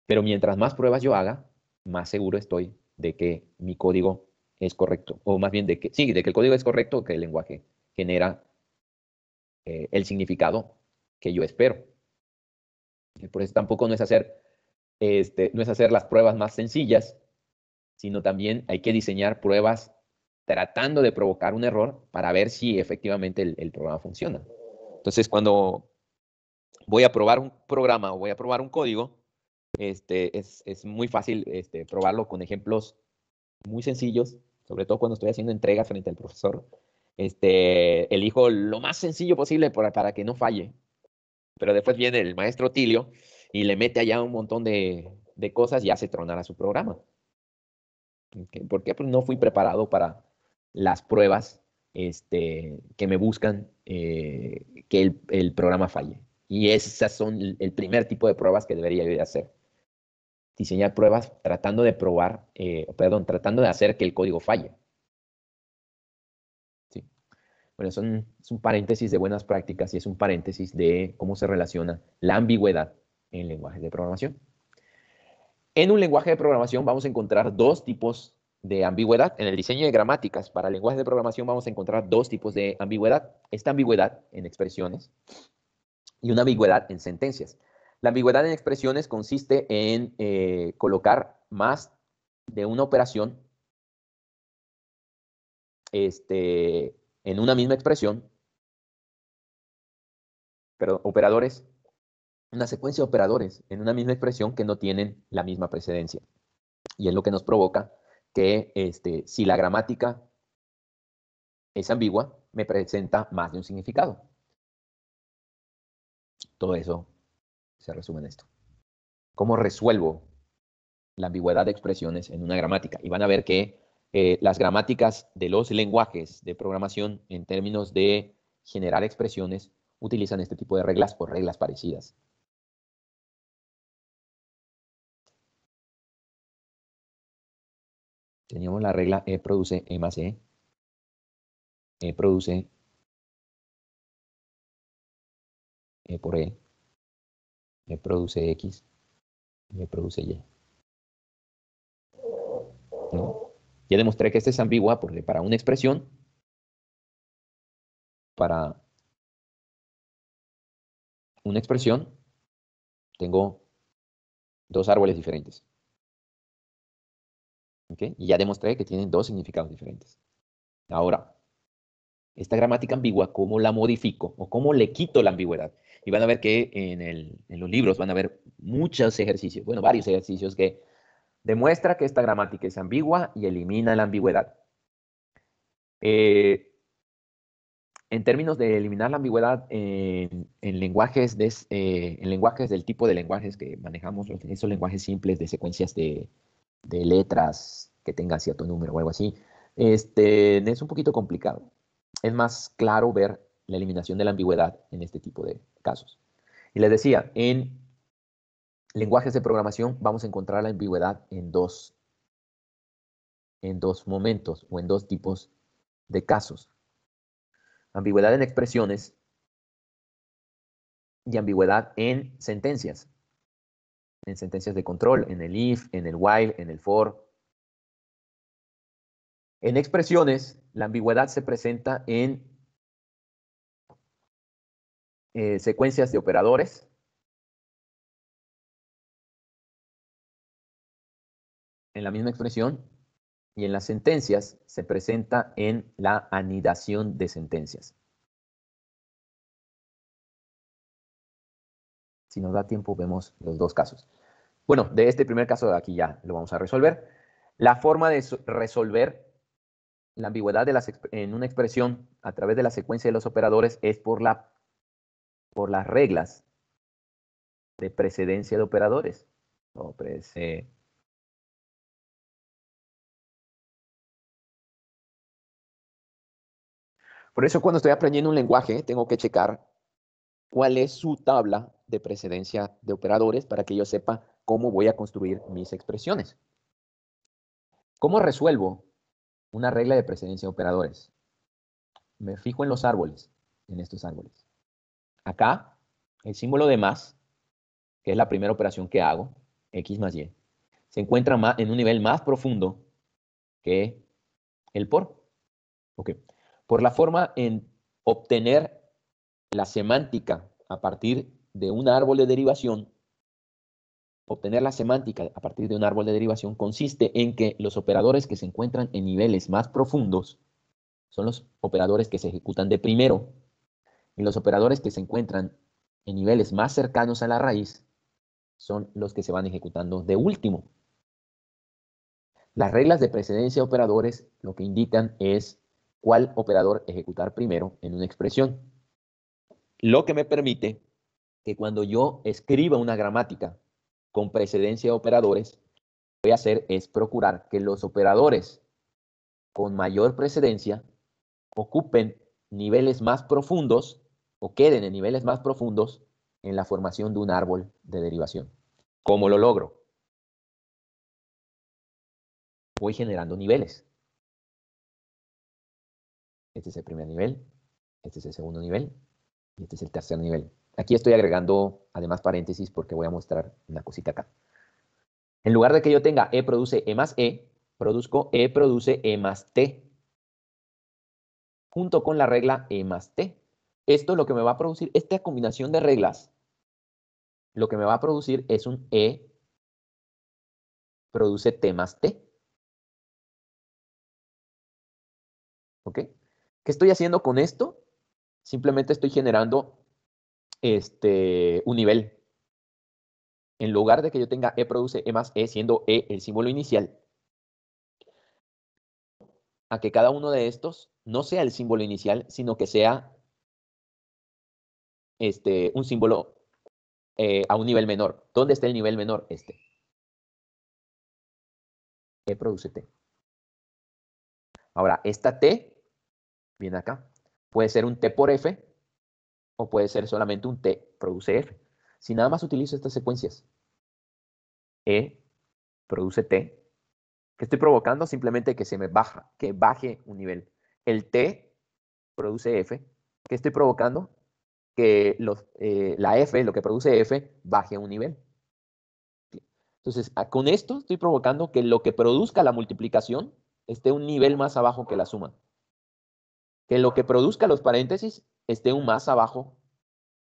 Pero mientras más pruebas yo haga, más seguro estoy de que mi código es correcto. O más bien de que, sí, de que el código es correcto, que el lenguaje genera el significado que yo espero. Y por eso tampoco no es hacer las pruebas más sencillas, sino también hay que diseñar pruebas tratando de provocar un error para ver si efectivamente el programa funciona. Entonces, cuando voy a probar un programa o voy a probar un código, es muy fácil probarlo con ejemplos muy sencillos, sobre todo cuando estoy haciendo entregas frente al profesor. Elijo lo más sencillo posible para que no falle. Pero después viene el maestro Tilio y le mete allá un montón de cosas y hace tronar a su programa. ¿Okay? ¿Por qué? Pues no fui preparado para las pruebas que me buscan que el programa falle. Y esas son el primer tipo de pruebas que debería yo de hacer. Diseñar pruebas tratando de tratando de hacer que el código falle. ¿Sí? Bueno, es un paréntesis de buenas prácticas y es un paréntesis de cómo se relaciona la ambigüedad en lenguajes de programación. En un lenguaje de programación vamos a encontrar dos tipos de ambigüedad. En el diseño de gramáticas para lenguajes de programación vamos a encontrar dos tipos de ambigüedad. Esta ambigüedad en expresiones y una ambigüedad en sentencias. La ambigüedad en expresiones consiste en colocar más de una operación en una misma expresión, pero operadores, una secuencia de operadores en una misma expresión que no tienen la misma precedencia. Y es lo que nos provoca que si la gramática es ambigua, me presenta más de un significado. Todo eso se resume en esto. ¿Cómo resuelvo la ambigüedad de expresiones en una gramática? Y van a ver que las gramáticas de los lenguajes de programación en términos de generar expresiones utilizan este tipo de reglas o reglas parecidas. Teníamos la regla E produce E más E. E produce E por E. E produce X. Y E produce Y. ¿No? Ya demostré que esta es ambigua porque para una expresión, tengo dos árboles diferentes. ¿Okay? Y ya demostré que tienen dos significados diferentes. Ahora, esta gramática ambigua, ¿cómo la modifico? ¿O cómo le quito la ambigüedad? Y van a ver que en los libros van a ver muchos ejercicios, bueno, varios ejercicios que demuestra que esta gramática es ambigua y elimina la ambigüedad. En términos de eliminar la ambigüedad en lenguajes del tipo de lenguajes que manejamos, esos lenguajes simples de secuencias de letras que tengan cierto número o algo así, es un poquito complicado. Es más claro ver la eliminación de la ambigüedad en este tipo de casos. Y les decía, en lenguajes de programación vamos a encontrar la ambigüedad en dos momentos o en dos tipos de casos. Ambigüedad en expresiones y ambigüedad en sentencias de control, en el if, en el while, en el for. En expresiones, la ambigüedad se presenta en secuencias de operadores, en la misma expresión, y en las sentencias se presenta en la anidación de sentencias. Si nos da tiempo, vemos los dos casos. Bueno, de este primer caso de aquí ya lo vamos a resolver. La forma de resolver la ambigüedad en una expresión a través de la secuencia de los operadores es por las reglas de precedencia de operadores. Por eso cuando estoy aprendiendo un lenguaje, tengo que checar cuál es su tabla de precedencia de operadores para que yo sepa cómo voy a construir mis expresiones. ¿Cómo resuelvo una regla de precedencia de operadores? Me fijo en los árboles, en estos árboles. Acá, el símbolo de más, que es la primera operación que hago, X más Y, se encuentra en un nivel más profundo que el por. Okay. Por la forma en obtener la semántica a partir de un árbol de derivación, obtener la semántica a partir de un árbol de derivación consiste en que los operadores que se encuentran en niveles más profundos son los operadores que se ejecutan de primero, y los operadores que se encuentran en niveles más cercanos a la raíz son los que se van ejecutando de último. Las reglas de precedencia de operadores lo que indican es cuál operador ejecutar primero en una expresión. Lo que me permite que cuando yo escriba una gramática con precedencia de operadores, lo que voy a hacer es procurar que los operadores con mayor precedencia ocupen niveles más profundos o queden en niveles más profundos en la formación de un árbol de derivación. ¿Cómo lo logro? Voy generando niveles. Este es el primer nivel, este es el segundo nivel y este es el tercer nivel. Aquí estoy agregando además paréntesis porque voy a mostrar una cosita acá. En lugar de que yo tenga E produce E más E, produzco E produce E más T, junto con la regla E más T. Esto lo que me va a producir, esta combinación de reglas, lo que me va a producir es un E produce T más T. ¿Ok? ¿Qué estoy haciendo con esto? Simplemente estoy generando un nivel. En lugar de que yo tenga E produce E más E, siendo E el símbolo inicial, a que cada uno de estos no sea el símbolo inicial, sino que sea un símbolo a un nivel menor. ¿Dónde está el nivel menor? E produce T. Ahora, esta T viene acá. Puede ser un T por F o puede ser solamente un T produce F. Si nada más utilizo estas secuencias, E produce T, ¿qué estoy provocando? Simplemente que se me baja, que baje un nivel. El T produce F. ¿Qué estoy provocando? Que la F, lo que produce F, baje un nivel. Entonces, con esto estoy provocando que lo que produzca la multiplicación esté un nivel más abajo que la suma. Que lo que produzca los paréntesis esté un más abajo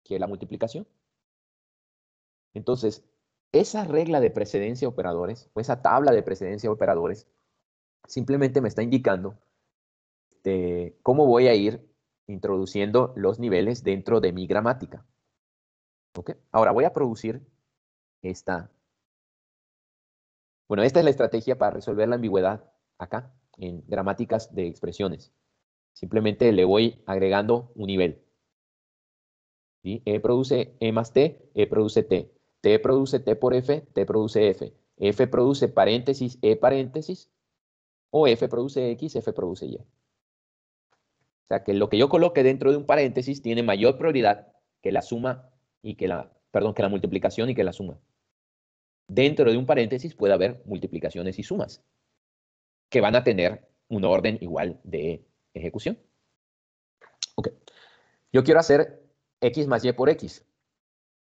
que la multiplicación. Entonces, esa regla de precedencia de operadores, o esa tabla de precedencia de operadores, simplemente me está indicando cómo voy a ir introduciendo los niveles dentro de mi gramática. ¿Ok? Ahora voy a producir esta. Bueno, esta es la estrategia para resolver la ambigüedad acá, en gramáticas de expresiones. Simplemente le voy agregando un nivel. ¿Sí? E produce E más T, E produce T. T produce T por F, T produce F. F produce paréntesis, E paréntesis. O F produce X, F produce Y. O sea, que lo que yo coloque dentro de un paréntesis tiene mayor prioridad que la suma y que que la multiplicación y que la suma. Dentro de un paréntesis puede haber multiplicaciones y sumas que van a tener un orden igual de ejecución. Ok. Yo quiero hacer X más Y por X.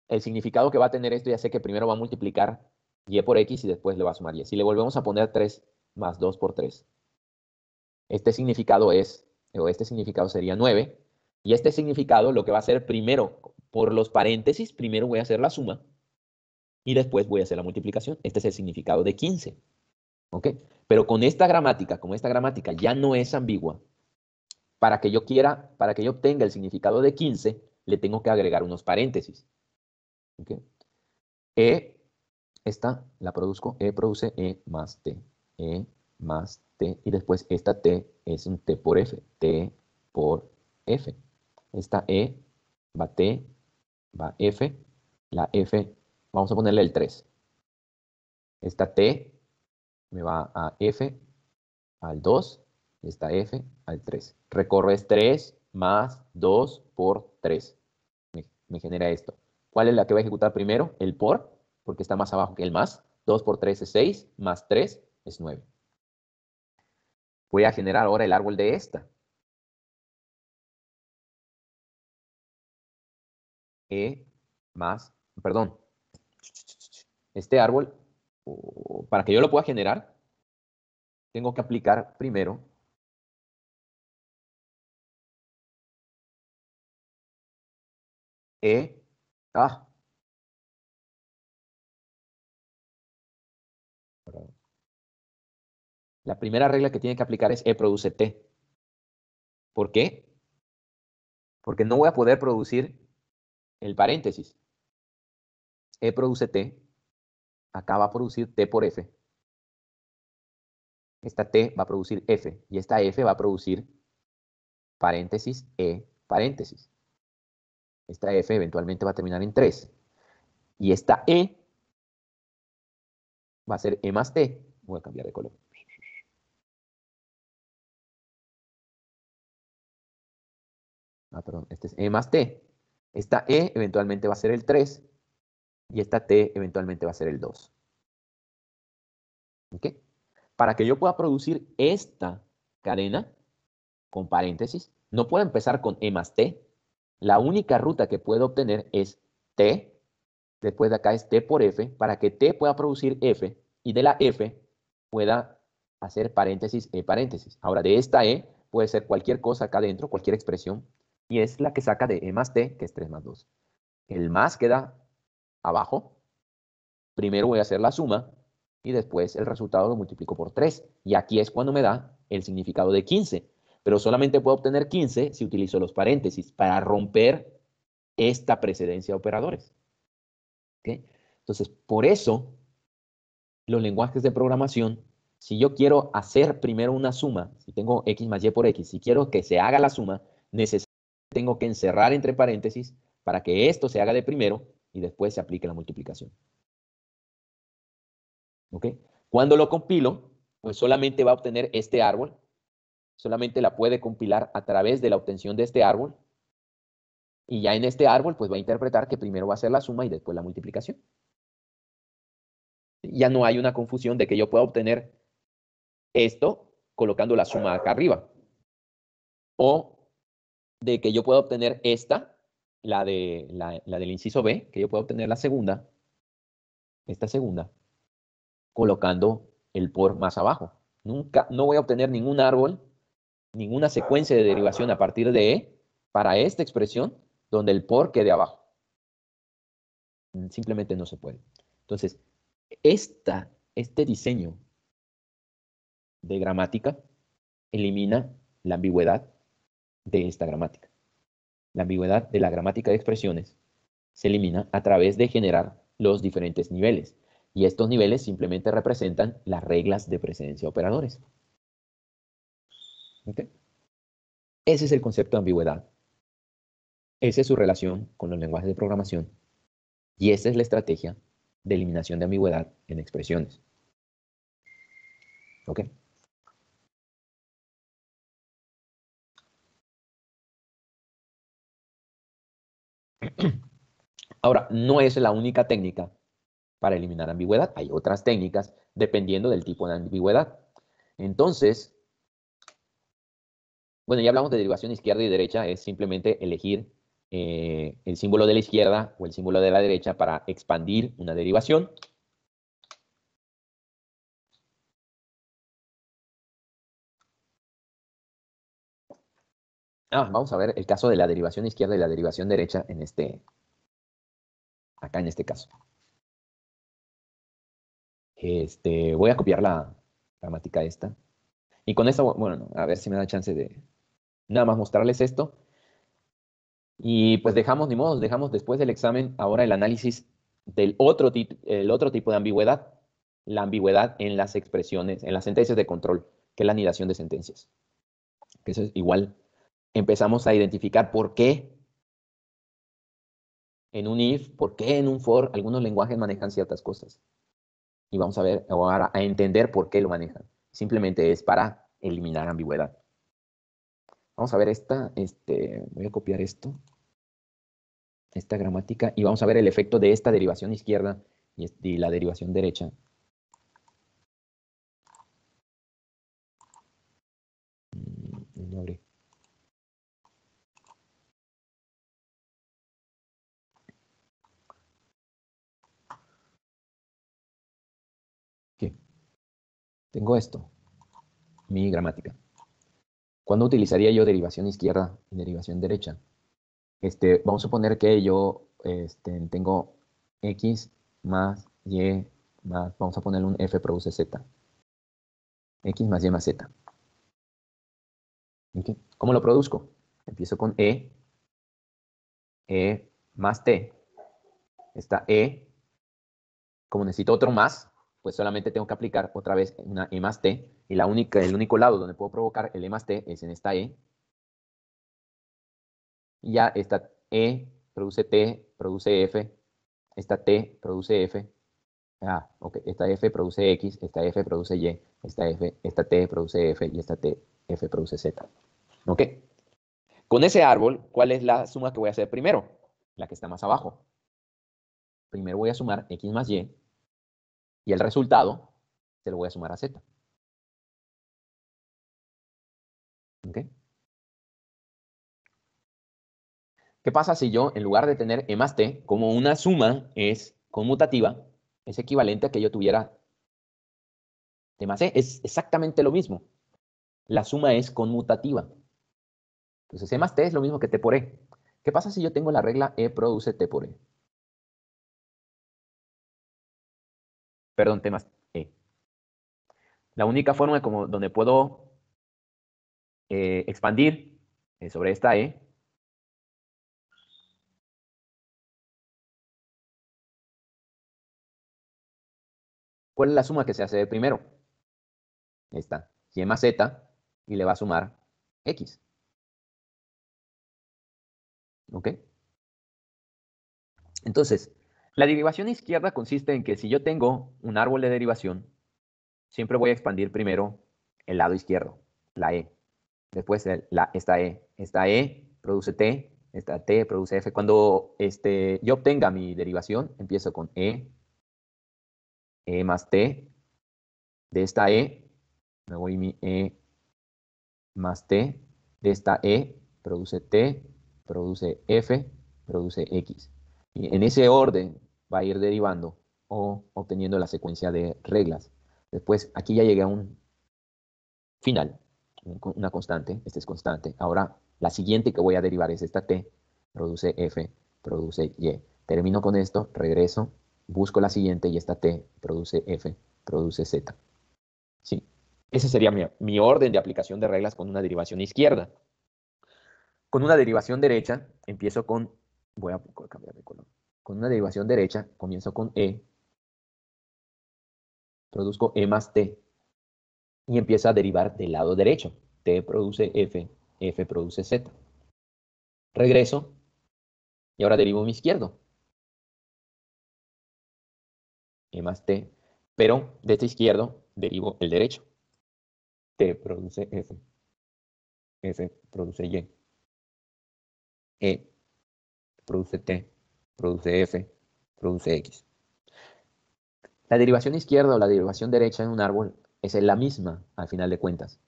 El significado que va a tener esto, ya sé que primero va a multiplicar Y por X y después le va a sumar Y. Si le volvemos a poner 3 más 2 por 3, este significado sería 9. Y este significado lo que va a hacer primero, por los paréntesis, primero voy a hacer la suma y después voy a hacer la multiplicación. Este es el significado de 15. ¿Ok? Pero con esta gramática, como esta gramática ya no es ambigua, para que yo obtenga el significado de 15, le tengo que agregar unos paréntesis. ¿Ok? E, esta la produzco, E produce E más T. E más T. Y después esta T es un T por F. T por F. Esta E va T, va F. La F, vamos a ponerle el 3. Esta T me va a F al 2. Esta F al 3. Recorro es 3 más 2 por 3. Me genera esto. ¿Cuál es la que va a ejecutar primero? El por, porque está más abajo que el más. 2 por 3 es 6, más 3 es 9. Voy a generar ahora el árbol de esta. E más, perdón. Este árbol, para que yo lo pueda generar, tengo que aplicar primero E. Ah, la primera regla que tiene que aplicar es E produce T. ¿Por qué? Porque no voy a poder producir el paréntesis. E produce T, acá va a producir T por F. Esta T va a producir F y esta F va a producir paréntesis E paréntesis. Esta F eventualmente va a terminar en 3. Y esta E va a ser E más T. Voy a cambiar de color. perdón, este es E más T. Esta E eventualmente va a ser el 3 y esta T eventualmente va a ser el 2. ¿Ok? Para que yo pueda producir esta cadena con paréntesis, no puedo empezar con E más T. La única ruta que puedo obtener es T. Después de acá es T por F, para que T pueda producir F y de la F pueda hacer paréntesis E paréntesis. Ahora, de esta E puede ser cualquier cosa acá adentro, cualquier expresión, y es la que saca de E más T, que es 3 más 2. El más queda abajo. Primero voy a hacer la suma y después el resultado lo multiplico por 3. Y aquí es cuando me da el significado de 15. Pero solamente puedo obtener 15 si utilizo los paréntesis para romper esta precedencia de operadores. ¿Okay? Entonces, por eso, los lenguajes de programación, si yo quiero hacer primero una suma, si tengo x más y por x, si quiero que se haga la suma, tengo que encerrar entre paréntesis para que esto se haga de primero y después se aplique la multiplicación. ¿Ok? Cuando lo compilo, pues solamente va a obtener este árbol, solamente la puede compilar a través de la obtención de este árbol, y ya en este árbol, pues va a interpretar que primero va a ser la suma y después la multiplicación. Ya no hay una confusión de que yo pueda obtener esto colocando la suma acá arriba. O de que yo pueda obtener esta, la del inciso B, que yo pueda obtener la segunda, esta segunda, colocando el por más abajo. Nunca, no voy a obtener ningún árbol, ninguna secuencia de derivación a partir de E para esta expresión donde el por quede abajo. Simplemente no se puede. Entonces, este diseño de gramática elimina la ambigüedad de esta gramática. La ambigüedad de la gramática de expresiones se elimina a través de generar los diferentes niveles. Y estos niveles simplemente representan las reglas de precedencia de operadores. ¿Okay? Ese es el concepto de ambigüedad. Esa es su relación con los lenguajes de programación. Y esa es la estrategia de eliminación de ambigüedad en expresiones. ¿Ok? Ahora, no es la única técnica para eliminar ambigüedad. Hay otras técnicas dependiendo del tipo de ambigüedad. Entonces, bueno, ya hablamos de derivación izquierda y derecha. Es simplemente elegir el símbolo de la izquierda o el símbolo de la derecha para expandir una derivación. Vamos a ver el caso de la derivación izquierda y la derivación derecha en acá en este caso. Voy a copiar la gramática esta. Y con esto, bueno, a ver si me da chance de nada más mostrarles esto. Y pues dejamos, ni modo, dejamos después del examen ahora el análisis del otro tipo de ambigüedad. La ambigüedad en las expresiones, en las sentencias de control, que es la anidación de sentencias. Que eso es igual. Empezamos a identificar por qué en un if, por qué en un for, algunos lenguajes manejan ciertas cosas. Y vamos a ver ahora a entender por qué lo manejan. Simplemente es para eliminar ambigüedad. Vamos a ver voy a copiar esta gramática, y vamos a ver el efecto de esta derivación izquierda y la derivación derecha. No abrí. ¿Qué? Tengo esto, mi gramática. ¿Cuándo utilizaría yo derivación izquierda y derivación derecha? Vamos a suponer que yo tengo x más y más, vamos a ponerle un f produce z. X más y más z. ¿Okay? ¿Cómo lo produzco? Empiezo con E más t. Esta E, como necesito otro más, pues solamente tengo que aplicar otra vez una E más t. Y el único lado donde puedo provocar el E más t es en esta E. Y ya esta E produce T, produce F. Esta T produce F. Ok. Esta F produce X, esta F produce Y, esta T produce F y esta F produce Z. ¿Ok? Con ese árbol, ¿cuál es la suma que voy a hacer primero? La que está más abajo. Primero voy a sumar x más y el resultado se lo voy a sumar a z. ¿Ok? ¿Qué pasa si yo, en lugar de tener e más t, como una suma es conmutativa, es equivalente a que yo tuviera t más e? Es exactamente lo mismo. La suma es conmutativa. Entonces, e más t es lo mismo que t por e. ¿Qué pasa si yo tengo la regla e produce t por e? Perdón, t más e. La única forma como donde puedo expandir sobre esta e ¿cuál es la suma que se hace de primero? Esta, y más z, y le va a sumar x. ¿Ok? Entonces, la derivación izquierda consiste en que si yo tengo un árbol de derivación, siempre voy a expandir primero el lado izquierdo, la e. Después esta e produce t, esta t produce f. Cuando yo obtenga mi derivación, empiezo con e más t, de esta e, me voy mi e más t, de esta e produce t, produce f, produce x. Y en ese orden va a ir derivando o obteniendo la secuencia de reglas. Después, aquí ya llegué a un final, una constante, esta es constante. Ahora, la siguiente que voy a derivar es esta t, produce f, produce y. Termino con esto, regreso, busco la siguiente y esta t produce f, produce z. ¿Sí? Ese sería mi orden de aplicación de reglas con una derivación izquierda. Con una derivación derecha, empiezo con, voy a cambiar de color. Con una derivación derecha, comienzo con e, produzco e más t, y empiezo a derivar del lado derecho. T produce f, f produce z. Regreso, y ahora derivo mi izquierdo. E más t, pero de este izquierdo derivo el derecho. T produce f, f produce y. E produce t, produce f, produce x. La derivación izquierda o la derivación derecha en un árbol es la misma al final de cuentas.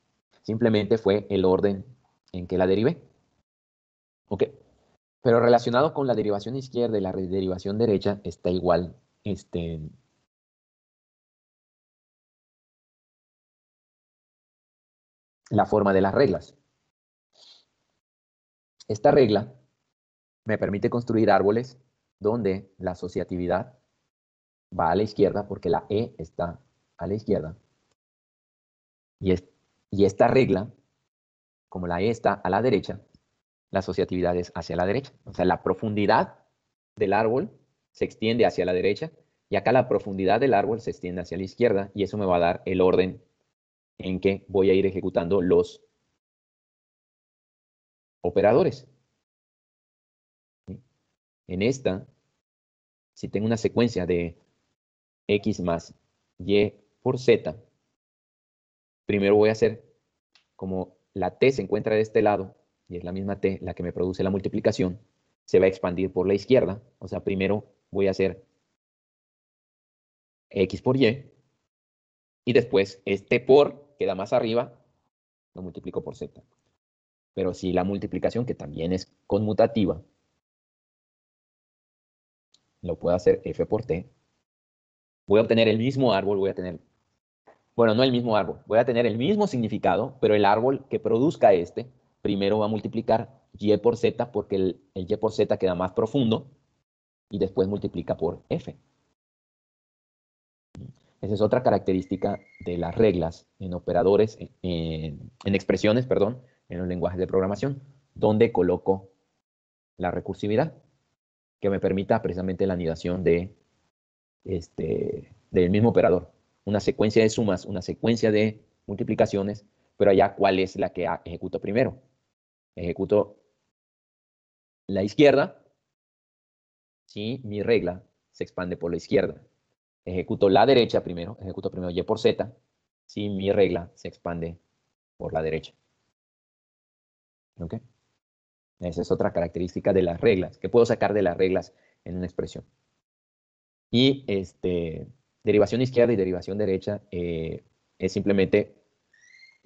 Simplemente fue el orden en que la derivé. ¿Ok? Pero relacionado con la derivación izquierda y la derivación derecha está igual la forma de las reglas. Esta regla me permite construir árboles donde la asociatividad va a la izquierda porque la E está a la izquierda. Y esta regla, como la E está a la derecha, la asociatividad es hacia la derecha. O sea, la profundidad del árbol se extiende hacia la derecha y acá la profundidad del árbol se extiende hacia la izquierda y eso me va a dar el orden en que voy a ir ejecutando los operadores. En esta, si tengo una secuencia de x más y por z, primero voy a hacer, como la t se encuentra de este lado, y es la misma t la que me produce la multiplicación, se va a expandir por la izquierda. O sea, primero voy a hacer x por y después este por queda más arriba, lo multiplico por z. Pero si la multiplicación, que también es conmutativa, lo puedo hacer f por t, voy a obtener el mismo árbol, voy a tener, bueno, no el mismo árbol, voy a tener el mismo significado, pero el árbol que produzca primero va a multiplicar y por z, porque el y por z queda más profundo, y después multiplica por f. Esa es otra característica de las reglas en operadores, en expresiones, perdón, en los lenguajes de programación, donde coloco la recursividad, que me permita precisamente la anidación del mismo operador. Una secuencia de sumas, una secuencia de multiplicaciones, pero allá cuál es la que ejecuto primero. Ejecuto la izquierda si mi regla se expande por la izquierda. Ejecuto la derecha primero, ejecuto primero y por z si mi regla se expande por la derecha. ¿Ok? Esa es otra característica de las reglas, que puedo sacar de las reglas en una expresión. Y derivación izquierda y derivación derecha es simplemente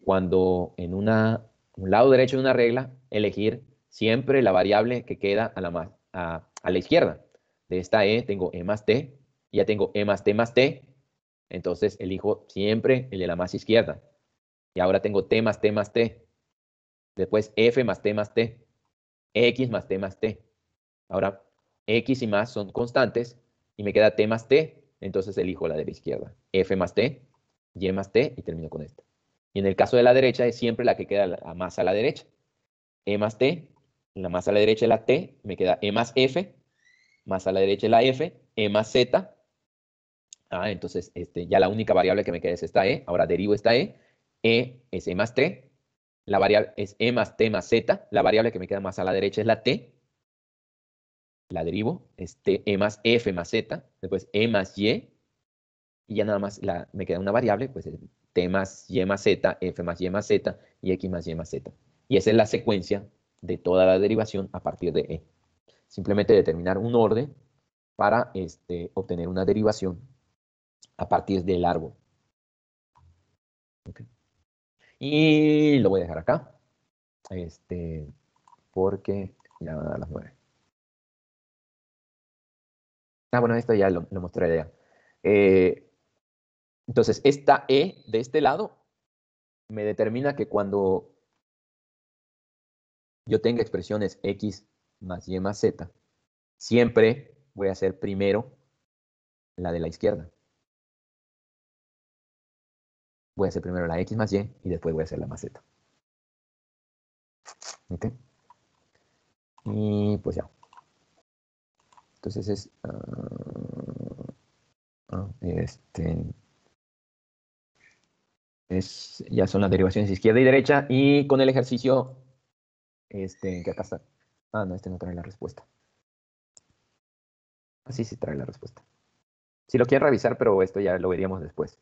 cuando en un lado derecho de una regla, elegir siempre la variable que queda a la izquierda. De esta E tengo E más T, y ya tengo E más T, entonces elijo siempre el de la más izquierda. Y ahora tengo T más T más T. Después F más T, X más T más T. Ahora X y más son constantes y me queda T más T, entonces elijo la de la izquierda. F más T, Y más T y termino con esta. Y en el caso de la derecha es siempre la que queda más a la derecha. E más T, la más a la derecha es la T, me queda E más F, más a la derecha es la F, E más Z. Entonces ya la única variable que me queda es esta E. Ahora derivo esta E. E es E más T. La variable es E más T más Z. La variable que me queda más a la derecha es la T. La derivo. E más F más Z. Después E más Y. Y ya nada más me queda una variable, pues T más Y más Z, F más Y más Z y X más Y más Z. Y esa es la secuencia de toda la derivación a partir de E. Simplemente determinar un orden para obtener una derivación a partir del árbol. Okay. Y lo voy a dejar acá, porque ya van a dar las 9. Bueno, esto ya lo mostré ya. Entonces, esta E de este lado me determina que cuando yo tenga expresiones X más Y más Z, siempre voy a hacer primero la de la izquierda. Voy a hacer primero la X más Y y después voy a hacer la más Z. ¿Ok? Y pues ya. Entonces ya son las derivaciones izquierda y derecha. Y con el ejercicio, que acá está. No, no trae la respuesta. Sí trae la respuesta. Si lo quieren revisar, pero esto ya lo veríamos después.